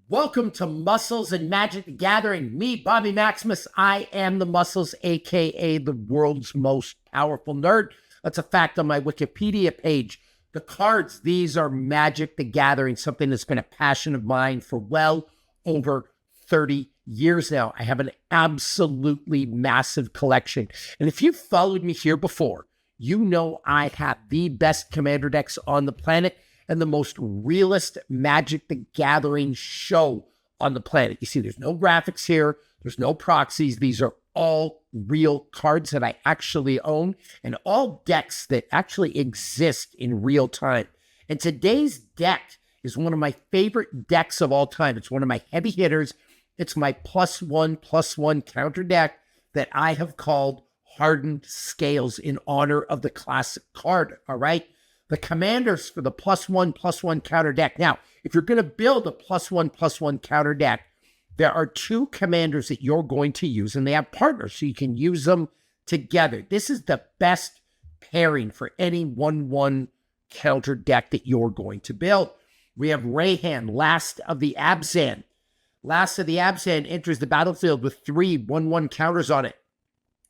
Welcome to Muscles and Magic the Gathering. Me, Bobby Maximus. I am the Muscles, aka the world's most powerful nerd. That's a fact on my Wikipedia page. The cards, these are Magic the Gathering, something that's been a passion of mine for well over 30 years now. I have an absolutely massive collection. And if you've followed me here before, you know I have the best commander decks on the planet and the most realist Magic the Gathering show on the planet. You see, there's no graphics here. There's no proxies. These are all real cards that I actually own and all decks that actually exist in real time. And today's deck is one of my favorite decks of all time. It's one of my heavy hitters. It's my +1/+1 counter deck that I have called Hardened Scales in honor of the classic card, all right? The commanders for the +1/+1 counter deck. Now, if you're going to build a +1/+1 counter deck, there are two commanders that you're going to use, and they have partners, so you can use them together. This is the best pairing for any 1/1 counter deck that you're going to build. We have Reyhan, Last of the Abzan. Last of the Abzan enters the battlefield with 3 1/1 counters on it.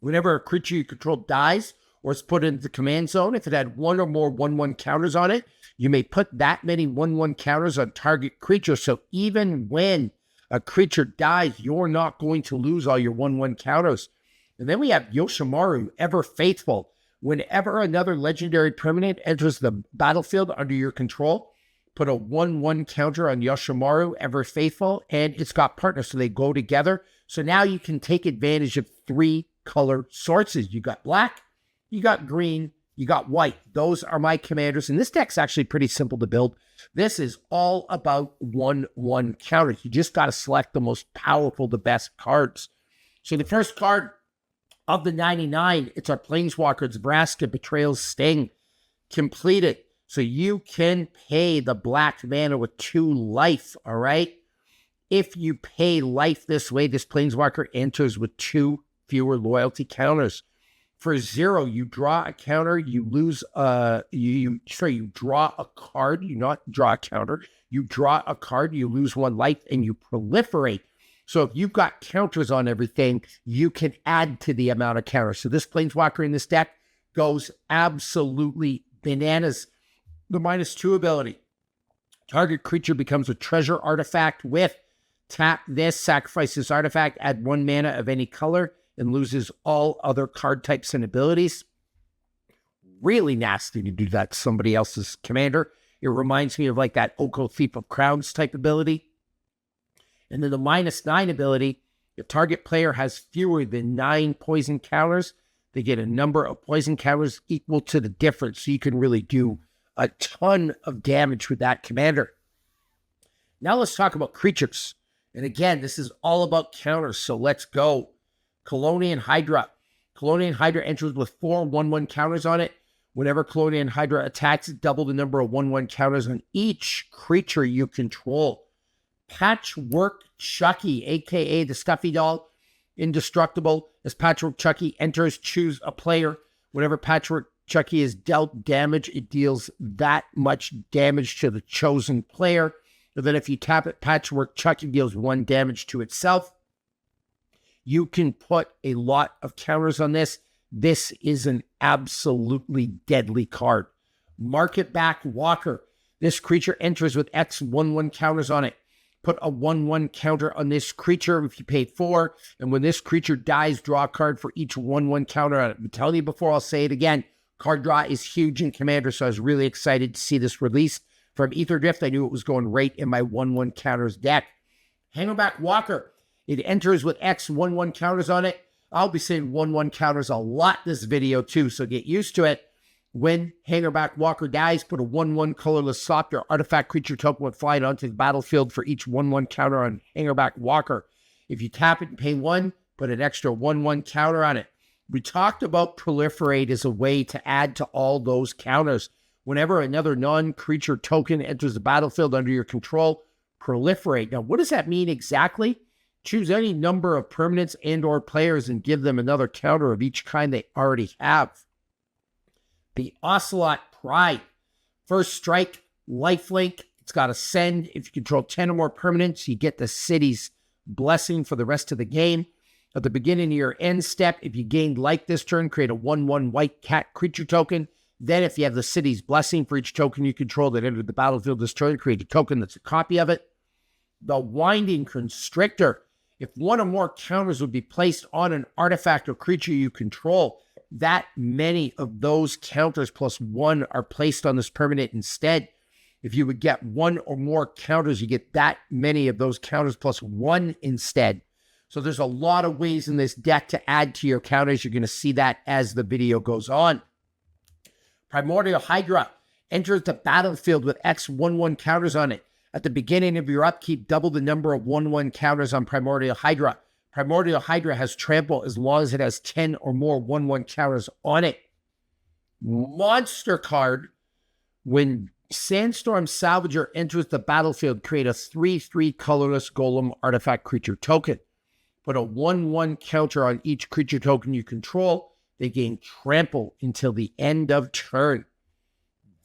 Whenever a creature you control dies, or it's put into the command zone, if it had 1 or more 1/1 counters on it, you may put that many 1/1 counters on target creature. So even when a creature dies, you're not going to lose all your 1/1 counters. And then we have Yoshimaru, Ever Faithful. Whenever another legendary permanent enters the battlefield under your control, put a 1/1 counter on Yoshimaru, Ever Faithful, and it's got partners, so they go together. So now you can take advantage of 3 color sources. You got black, you got green, you got white. Those are my commanders. And this deck's actually pretty simple to build. This is all about 1/1 counters. You just got to select the most powerful, the best cards. So the first card of the 99, it's our Planeswalker, Nebraska, Betrayal's Sting. Completed. So you can pay the black mana with 2 life, all right? If you pay life this way, this Planeswalker enters with 2 fewer loyalty counters. For 0, you draw a counter, you lose, you draw a card, you not draw a counter, you draw a card, you lose 1 life, and you proliferate. So if you've got counters on everything, you can add to the amount of counters. So this Planeswalker in this deck goes absolutely bananas. The -2 ability. Target creature becomes a treasure artifact with tap this, sacrifice this artifact, add 1 mana of any color, and loses all other card types and abilities. Really nasty to do that to somebody else's commander. It reminds me of like that Oko Thief of Crowns type ability. And then the -9 ability, if target player has fewer than 9 poison counters, they get a number of poison counters equal to the difference. So you can really do a ton of damage with that commander. Now let's talk about creatures. And again, this is all about counters, so let's go. Colonian Hydra. Colonian Hydra enters with 4 1/1 counters on it. Whenever Colonian Hydra attacks, double the number of 1/1 counters on each creature you control. Patchwork Chucky, aka the Stuffy Doll. Indestructible. As Patchwork Chucky enters, choose a player. Whenever Patchwork Chucky is dealt damage, it deals that much damage to the chosen player. And then if you tap it, Patchwork Chucky deals 1 damage to itself. You can put a lot of counters on this. This is an absolutely deadly card. Market Back Walker. This creature enters with X 1/1 counters on it. Put a 1/1 counter on this creature if you pay 4. And when this creature dies, draw a card for each 1/1 counter on it. I'm telling you before, I'll say it again. Card draw is huge in Commander, so I was really excited to see this released. From Ether Drift, I knew it was going right in my 1/1 counters deck. Hangerback Walker. It enters with X 1/1 counters on it. I'll be saying 1/1 counters a lot this video too, so get used to it. When Hangerback Walker dies, put a 1/1 colorless softer artifact creature token with flying onto the battlefield for each 1/1 counter on Hangerback Walker. If you tap it and pay 1, put an extra 1/1 counter on it. We talked about Proliferate as a way to add to all those counters. Whenever another non-creature token enters the battlefield under your control, Proliferate. Now, what does that mean exactly? Choose any number of permanents and or players and give them another counter of each kind they already have. The Ocelot Pride. First strike, lifelink, It's got Ascend. If you control 10 or more permanents, you get the city's blessing for the rest of the game. At the beginning of your end step, if you gained life this turn, create a 1/1 white cat creature token. Then if you have the city's blessing for each token you control that entered the battlefield this turn, create a token that's a copy of it. The Winding Constrictor. If one or more counters would be placed on an artifact or creature you control, that many of those counters plus one are placed on this permanent instead. If you would get one or more counters, you get that many of those counters plus one instead. So there's a lot of ways in this deck to add to your counters. You're going to see that as the video goes on. Primordial Hydra enters the battlefield with X 1/1 counters on it. At the beginning of your upkeep, double the number of 1/1 counters on Primordial Hydra. Primordial Hydra has trample as long as it has 10 or more 1/1 counters on it. Monster card. When Sandstorm Salvager enters the battlefield, create a 3/3 colorless golem artifact creature token. Put a 1/1 counter on each creature token you control. They gain trample until the end of turn.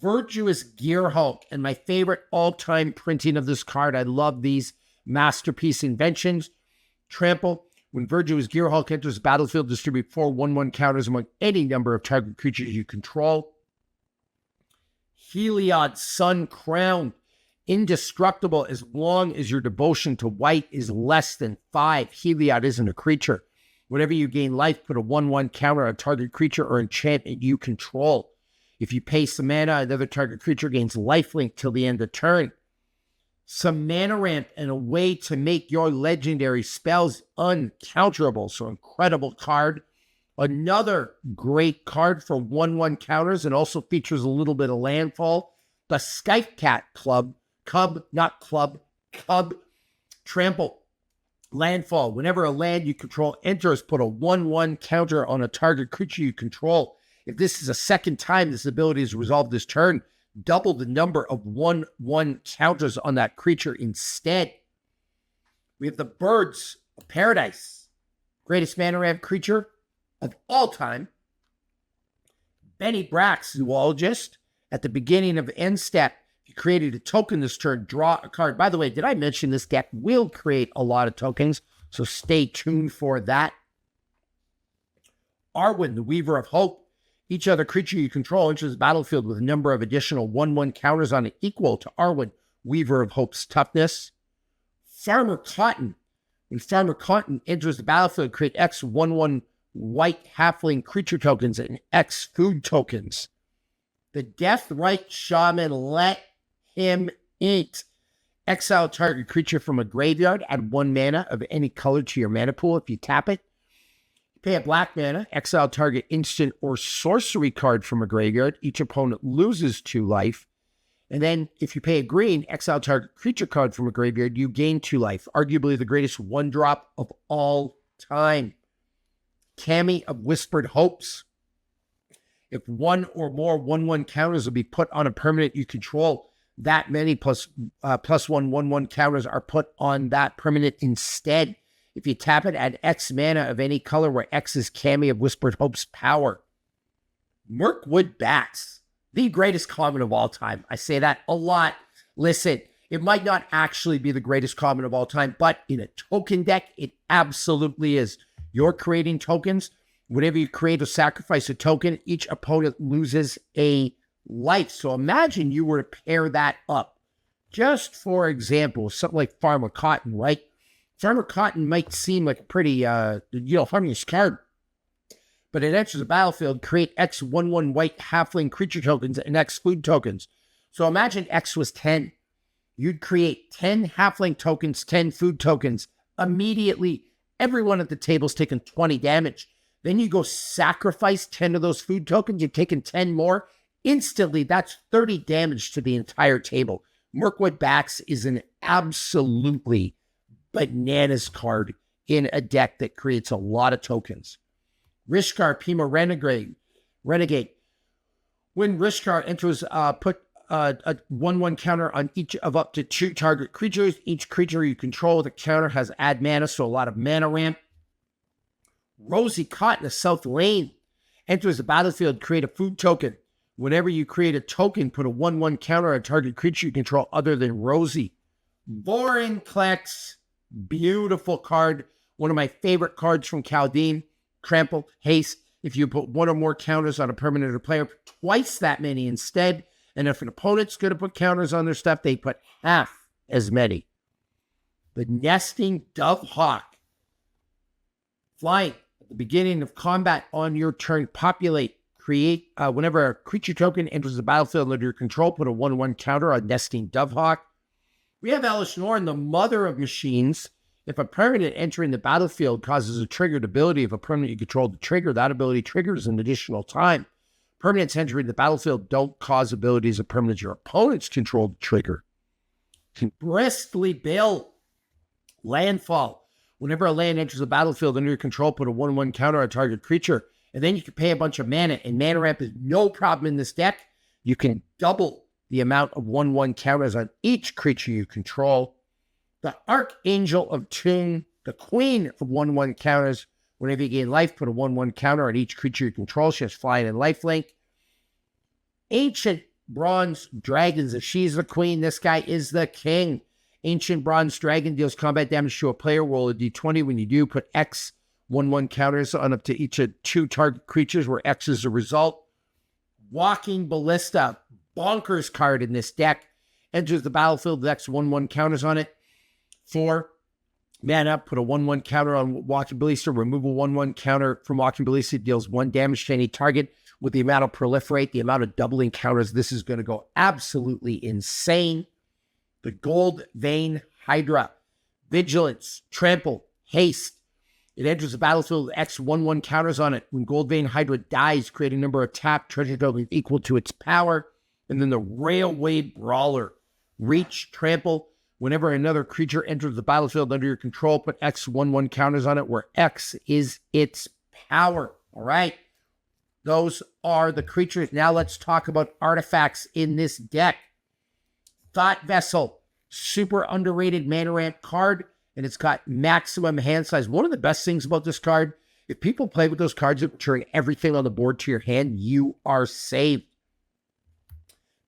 Virtuous Gearhulk, and my favorite all-time printing of this card. I love these masterpiece inventions. Trample. When Virtuous Gearhulk enters the battlefield, distribute 4 1/1 counters among any number of target creatures you control. Heliod Sun Crown. Indestructible as long as your devotion to white is less than 5. Heliod isn't a creature. Whenever you gain life, put a 1/1 counter on a target creature or enchantment you control. If you pay some mana, another target creature gains lifelink till the end of turn. Some mana ramp and a way to make your legendary spells uncounterable. So incredible card. Another great card for 1/1 counters and also features a little bit of landfall. The Scythe Cat Cub. Trample. Landfall. Whenever a land you control enters, put a 1/1 counter on a target creature you control. If this is a second time this ability is resolved this turn, double the number of 1/1 counters on that creature instead. We have the Birds of Paradise. Greatest mana ramp creature of all time. Benny Brax, Zoologist. At the beginning of end step, you created a token this turn, draw a card. By the way, did I mention this deck will create a lot of tokens? So stay tuned for that. Arwen, the Weaver of Hope. Each other creature you control enters the battlefield with a number of additional 1/1 counters on it equal to Arwen, Weaver of Hope's toughness. Farmer Cotton. When Farmer Cotton enters the battlefield, create X 1/1 white halfling creature tokens and X food tokens. The Deathrite Shaman, let him eat. Exile target creature from a graveyard, add 1 mana of any color to your mana pool if you tap it. Pay a black mana, exile target instant or sorcery card from a graveyard. Each opponent loses 2 life. And then if you pay a green, exile target creature card from a graveyard, you gain 2 life. Arguably the greatest 1-drop of all time. Kami of Whispered Hopes. If 1 or more 1/1 counters will be put on a permanent you control, that many plus 1 1/1 counters are put on that permanent instead. If you tap it, add X mana of any color where X is Kami of Whispered Hope's power. Mirkwood Bats, the greatest common of all time. I say that a lot. Listen, it might not actually be the greatest common of all time, but in a token deck, it absolutely is. You're creating tokens. Whenever you create or sacrifice a token, each opponent loses a life. So imagine you were to pair that up. Just for example, something like Farmer Cotton, right? Farmer Cotton might seem like a pretty, harmless card. But it enters the battlefield, create X 1/1 white halfling creature tokens and X food tokens. So imagine X was 10. You'd create 10 halfling tokens, 10 food tokens. Immediately, everyone at the table's taking 20 damage. Then you go sacrifice 10 of those food tokens, you've taken 10 more. Instantly, that's 30 damage to the entire table. Mirkwood Bats is an absolutely bananas card in a deck that creates a lot of tokens. Rishkar Pima Renegade. When Rishkar enters, put a 1/1 counter on each of up to 2 target creatures. Each creature you control, the counter has add mana, so a lot of mana ramp. Rosie Cotton, the South Lane, enters the battlefield, create a food token. Whenever you create a token, put a 1/1 counter on a target creature you control other than Rosie. Vorinclex, beautiful card. One of my favorite cards from Kaldheim. Trample, haste. If you put one or more counters on a permanent or player, put twice that many instead. And if an opponent's going to put counters on their stuff, they put half as many. The Nesting Dovehawk. Flying at the beginning of combat on your turn, populate. Create, whenever a creature token enters the battlefield under your control, put a 1/1 counter on Nesting Dovehawk. We have Elish Norn, the mother of machines. If a permanent entering the battlefield causes a triggered ability of a permanent you control to trigger, that ability triggers an additional time. Permanents entering the battlefield don't cause abilities of permanents your opponents control to trigger. Bristly Bill. Landfall. Whenever a land enters the battlefield under your control, put a 1/1 counter on a target creature. And then you can pay a bunch of mana, and mana ramp is no problem in this deck. You can double the amount of 1/1 counters on each creature you control. The Archangel of Tune, the queen of 1/1 counters. Whenever you gain life, put a 1/1 counter on each creature you control. She has flying and lifelink. Ancient Bronze Dragons. If she's the queen, this guy is the king. Ancient Bronze Dragon deals combat damage to a player. Roll a d20. When you do, put X 1/1 counters on up to each of 2 target creatures where X is the result. Walking Ballista, bonkers card in this deck. Enters the battlefield, the X 1/1 counters on it. 4 mana, put a 1/1 counter on Walking Ballista. Remove a 1/1 counter from Walking Ballista. Deals 1 damage to any target. With the amount of proliferate, the amount of doubling counters, this is going to go absolutely insane. The Gold Vein Hydra. Vigilance, Trample, Haste. It enters the battlefield with X 1/1 counters on it. When Gold Vein Hydra dies, create a number of tapped treasure tokens equal to its power. And then the Railway Brawler. Reach, Trample. Whenever another creature enters the battlefield under your control, put X 1/1 counters on it where X is its power. All right. Those are the creatures. Now let's talk about artifacts in this deck. Thought Vessel. Super underrated mana ramp card. And it's got maximum hand size. One of the best things about this card, if people play with those cards that return everything on the board to your hand, you are saved.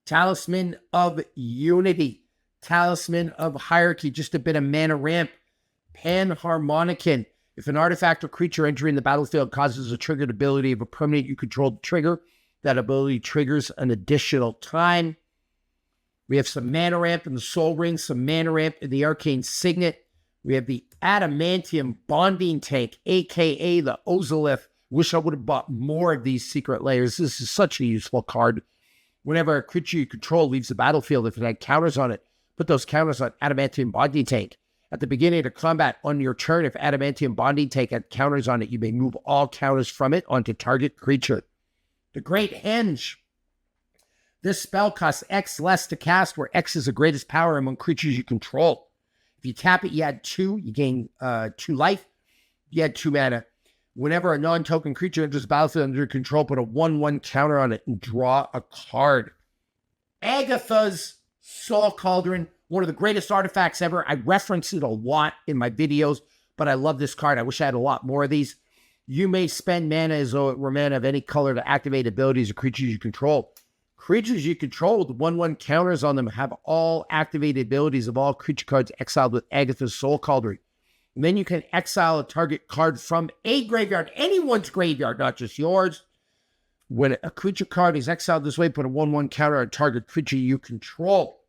Talisman of Unity. Talisman of Hierarchy. Just a bit of mana ramp. Panharmonicon. If an artifact or creature entering the battlefield causes a triggered ability of a permanent you control to trigger, that ability triggers an additional time. We have some mana ramp in the Soul Ring, some mana ramp in the Arcane Signet. We have the Adamantium Bonding Tank, a.k.a. the Ozolith. Wish I would have bought more of these secret layers. This is such a useful card. Whenever a creature you control leaves the battlefield, if it had counters on it, put those counters on Adamantium Bonding Tank. At the beginning of combat on your turn, if Adamantium Bonding Tank had counters on it, you may move all counters from it onto target creature. The Great Henge. This spell costs X less to cast, where X is the greatest power among creatures you control. If you tap it, you add 2, you gain 2 life, you add 2 mana. Whenever a non-token creature enters the battlefield under your control, put a 1/1 counter on it and draw a card. Agatha's Soul Cauldron, one of the greatest artifacts ever. I reference it a lot in my videos, but I love this card. I wish I had a lot more of these. You may spend mana as though it were mana of any color to activate abilities of creatures you control. Creatures you control with 1/1 counters on them have all activated abilities of all creature cards exiled with Agatha's Soul Cauldron. And then you can exile a target card from a graveyard, anyone's graveyard, not just yours. When a creature card is exiled this way, put a 1/1 counter on a target creature you control.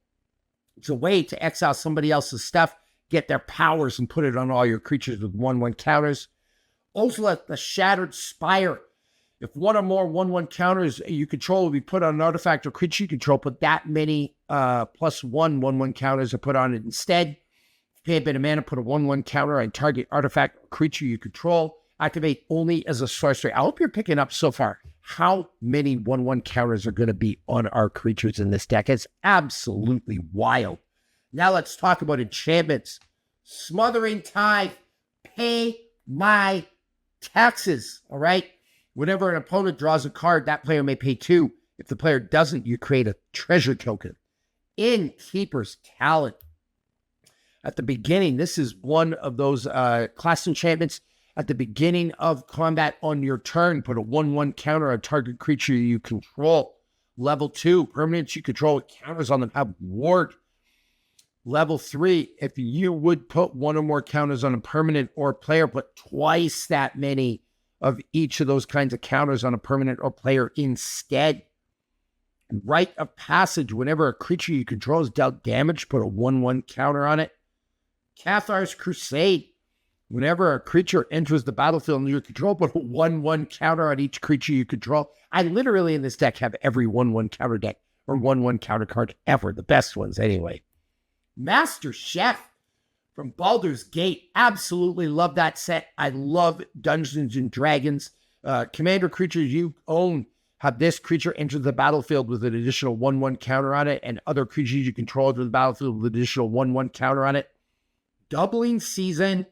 It's a way to exile somebody else's stuff, get their powers, and put it on all your creatures with 1/1 counters. Ozolith, the Shattered Spire. If one or more 1/1 counters you control will be put on an artifact or creature you control, put that many +1 1/1 counters are put on it instead. Pay a bit of mana, put a 1/1 counter on target artifact or creature you control. Activate only as a sorcery. I hope you're picking up so far how many 1/1 counters are going to be on our creatures in this deck. It's absolutely wild. Now let's talk about enchantments. Smothering Tithe. Pay my taxes, all right? Whenever an opponent draws a card, that player may pay 2. If the player doesn't, you create a treasure token. Innkeeper's Talent. At the beginning, this is one of those class enchantments. At the beginning of combat on your turn, put a 1/1 counter on target creature you control. Level 2, permanents you control with counters on them have ward. Level 3, if you would put one or more counters on a permanent or player, put twice that many of each of those kinds of counters on a permanent or player instead. Rite of Passage, whenever a creature you control is dealt damage, put a 1/1 counter on it. Cathar's Crusade, whenever a creature enters the battlefield under your control, put a 1/1 counter on each creature you control. I literally in this deck have every 1/1 counter deck, or 1/1 counter card ever, the best ones anyway. Master Chef from Baldur's Gate, absolutely love that set. I love Dungeons and Dragons. Commander creatures you own have this creature enter the battlefield with an additional 1/1 counter on it, and other creatures you control enter the battlefield with an additional 1/1 counter on it. Doubling Season,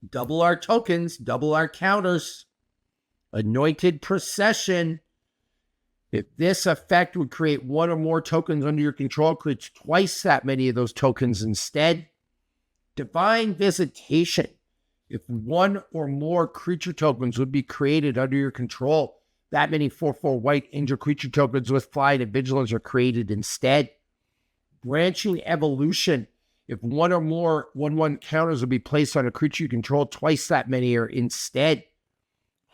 double our tokens, double our counters. Anointed Procession. If this effect would create one or more tokens under your control, creates twice that many of those tokens instead. Divine Visitation. If one or more creature tokens would be created under your control, that many 4/4 white angel creature tokens with flight and vigilance are created instead. Branching Evolution. If one or more 1/1 counters would be placed on a creature you control, twice that many are instead.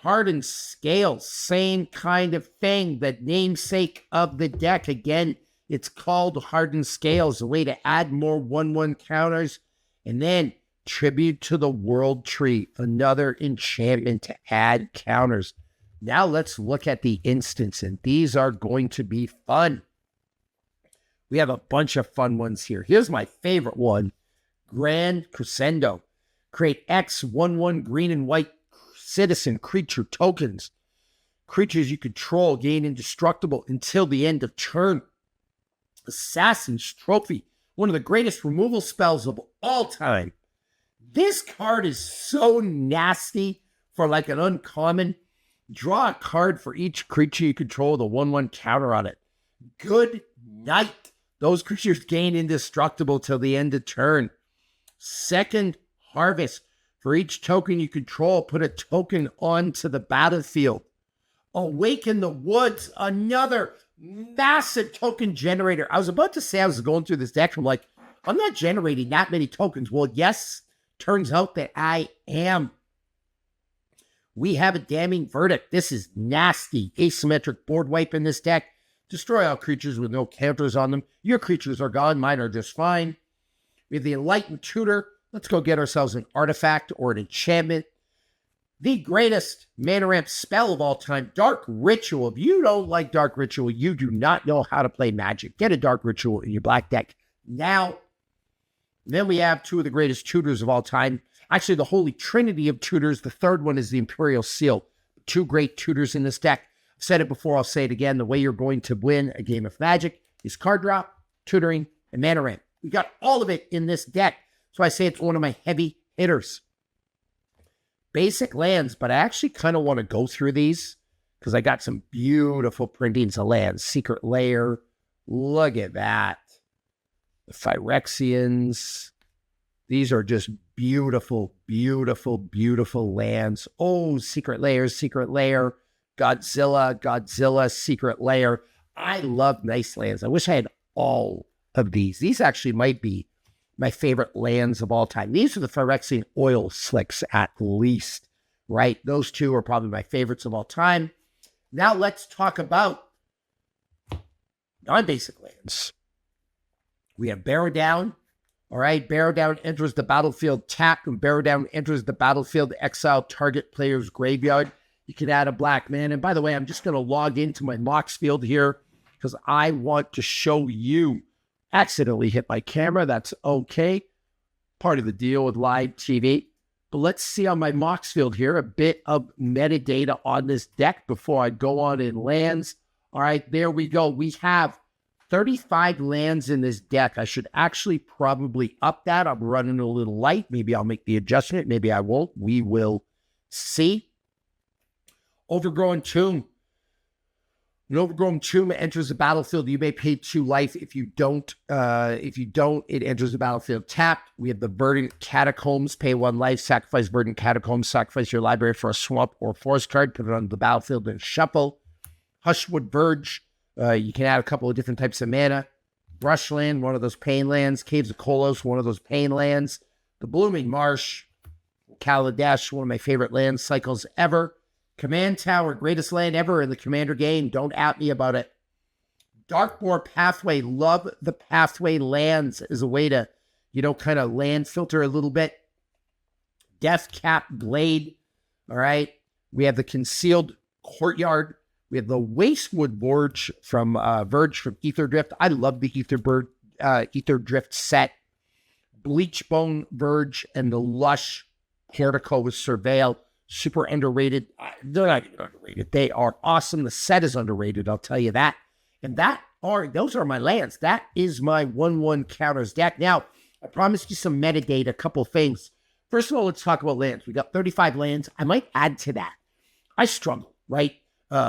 Hardened Scales, same kind of thing, the namesake of the deck. Again, it's called Hardened Scales, a way to add more 1/1 counters. And then Tribute to the World Tree, another enchantment to add counters. Now let's look at the instants, and these are going to be fun. We have a bunch of fun ones here. Here's my favorite one, Grand Crescendo. Create X 1/1 green and white citizen creature tokens. Creatures you control gain indestructible until the end of turn. Assassin's Trophy, one of the greatest removal spells of all time. This card is so nasty for like an uncommon. Draw a card for each creature you control with a 1/1 counter on it. Good Night. Those creatures gain indestructible till the end of turn. Second Harvest. For each token you control, put a token onto the battlefield. Awaken the Woods, another massive token generator. I was about to say I was going through this deck. I'm like, I'm not generating that many tokens. Well, yes, turns out that I am. We have a Damning Verdict. This is nasty. Asymmetric board wipe in this deck. Destroy all creatures with no counters on them. Your creatures are gone. Mine are just fine. We have the Enlightened Tutor. Let's go get ourselves an artifact or an enchantment. The greatest mana ramp spell of all time, Dark Ritual. If you don't like Dark Ritual, you do not know how to play Magic. Get a Dark Ritual in your black deck now. Then we have two of the greatest tutors of all time. Actually, the holy trinity of tutors. The third one is the Imperial Seal. Two great tutors in this deck. I've said it before, I'll say it again. The way you're going to win a game of Magic is card drop, tutoring, and mana ramp. We got all of it in this deck. So I say it's one of my heavy hitters. Basic lands, but I actually kind of want to go through these because I got some beautiful printings of lands. Secret Lair, look at that. The Phyrexians. These are just beautiful, beautiful, beautiful lands. Oh, Secret Lair, Godzilla, Secret Lair. I love nice lands. I wish I had all of these. These actually might be my favorite lands of all time. These are the Phyrexian oil slicks at least, right? Those two are probably my favorites of all time. Now let's talk about non-basic lands. We have Barrow Down. All right, Barrow Down enters the battlefield tapped. When Barrow Down enters the battlefield, exile target player's graveyard. You can add a black mana. And by the way, I'm just going to log into my Mox field here because I want to show you. Accidentally hit my camera. That's okay. Part of the deal with live TV. But let's see on my Mox field here a bit of metadata on this deck before I go on in lands. All right, there we go. We have 35 lands in this deck. I should actually probably up that. I'm running a little light. Maybe I'll make the adjustment. Maybe I won't. We will see. Overgrown Tomb. An Overgrown Tomb enters the battlefield. You may pay 2 life. If you don't, it enters the battlefield tapped. We have the Verdant Catacombs. Pay 1 life. Sacrifice Verdant Catacombs. Sacrifice your library for a swamp or forest card. Put it on the battlefield and shuffle. Hushwood Verge. You can add a couple of different types of mana. Brushland, one of those pain lands. Caves of Kolos, one of those pain lands. The Blooming Marsh, Kaladesh, one of my favorite land cycles ever. Command Tower, greatest land ever in the Commander game. Don't at me about it. Darkmoor Pathway, love the Pathway lands as a way to, kind of land filter a little bit. Deathcap Blade, all right. We have the Concealed Courtyard. We have the Wastewood Verge from Ether Drift. I love the Ether Drift set. Bleachbone Verge and the Lush Portico with Surveil. Super underrated. They're not even underrated. They are awesome. The set is underrated, I'll tell you that. And those are my lands. That is my 1/1 counters deck. Now, I promised you some metadata, a couple things. First of all, let's talk about lands. We got 35 lands. I might add to that. I struggle, right?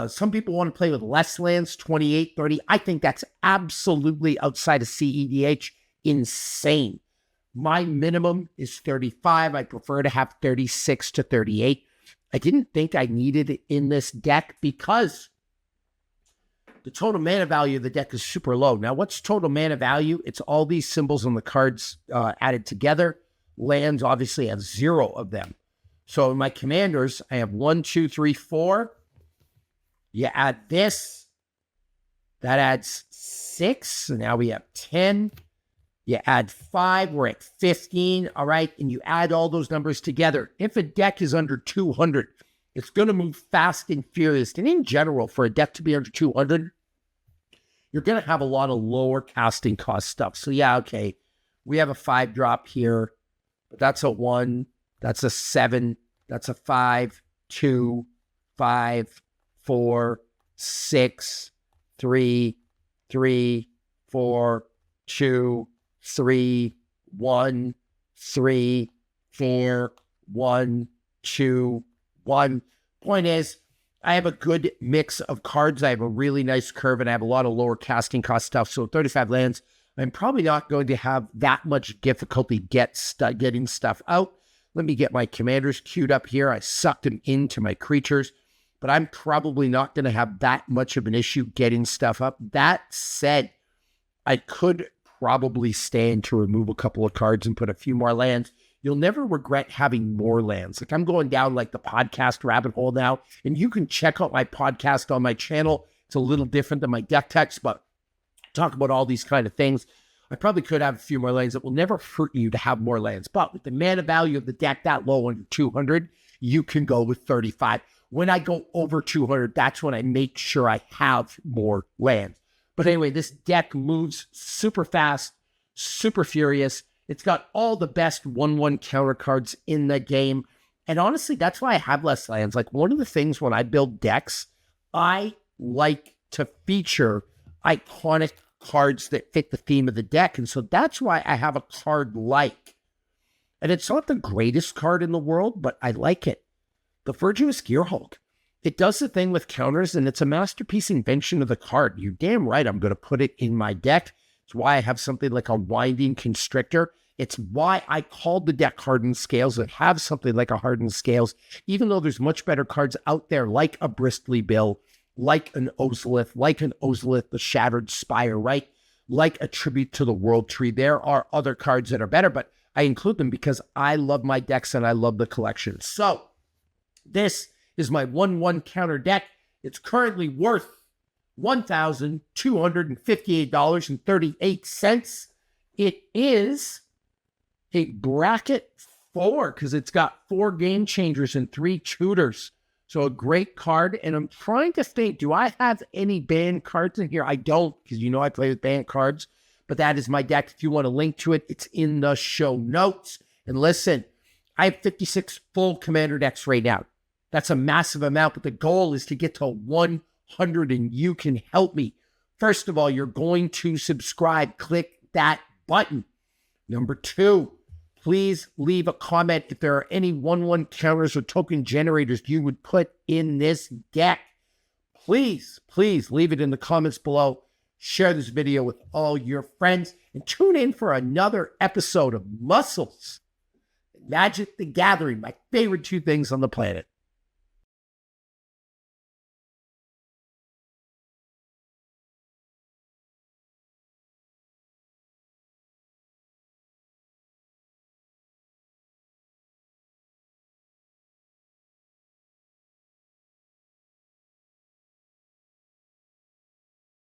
Some people want to play with less lands, 28, 30. I think that's absolutely outside of CEDH insane. My minimum is 35. I prefer to have 36 to 38. I didn't think I needed it in this deck because the total mana value of the deck is super low. Now, what's total mana value? It's all these symbols on the cards added together. Lands obviously have 0 of them. So in my commanders, I have 1, 2, 3, 4. You add this, that adds 6. And now we have 10. You add 5, we're at 15. All right. And you add all those numbers together. If a deck is under 200, it's going to move fast and furious. And in general, for a deck to be under 200, you're going to have a lot of lower casting cost stuff. So yeah, okay. We have a 5 drop here, but that's a 1. That's a 7. That's a 5, 2, 5, 4, 6, 3, 3, 4, 2, 3, 1, 3, 4, 1, 2, 1. Point is, I have a good mix of cards. I have a really nice curve, and I have a lot of lower casting cost stuff. So 35 lands, I'm probably not going to have that much difficulty getting stuff out. Let me get my commanders queued up here. I sucked them into my creatures, but I'm probably not going to have that much of an issue getting stuff up. That said, I could probably stand to remove a couple of cards and put a few more lands. You'll never regret having more lands. Like, I'm going down like the podcast rabbit hole now, and you can check out my podcast on my channel. It's a little different than my deck text, but talk about all these kind of things. I probably could have a few more lands. It will never hurt you to have more lands. But with the mana value of the deck that low, under 200, you can go with 35. When I go over 200, that's when I make sure I have more lands. But anyway, this deck moves super fast, super furious. It's got all the best 1/1 counter cards in the game. And honestly, that's why I have less lands. Like, one of the things when I build decks, I like to feature iconic cards that fit the theme of the deck. And so that's why I have a card like, and it's not the greatest card in the world, but I like it, the Virtuous Gearhulk. It does the thing with counters, and it's a masterpiece invention of the card. You're damn right I'm going to put it in my deck. It's why I have something like a Winding Constrictor. It's why I called the deck Hardened Scales and have something like a Hardened Scales, even though there's much better cards out there like a Bristly Bill, like an Ozolith, the Shattered Spire, right? Like a Tribute to the World Tree. There are other cards that are better, but I include them because I love my decks and I love the collection. So this is my 1/1 counter deck. It's currently worth $1,258.38. It is a bracket 4 because it's got 4 Game Changers and 3 tutors. So a great card. And I'm trying to think, do I have any banned cards in here? I don't, because I play with banned cards. But that is my deck. If you want to link to it, it's in the show notes. And listen, I have 56 full Commander decks right now. That's a massive amount, but the goal is to get to 100, and you can help me. First of all, you're going to subscribe. Click that button. Number 2, please leave a comment if there are any 1/1 counters or token generators you would put in this deck. Please leave it in the comments below. Share this video with all your friends, and tune in for another episode of Muscles, Magic the Gathering, my favorite 2 things on the planet.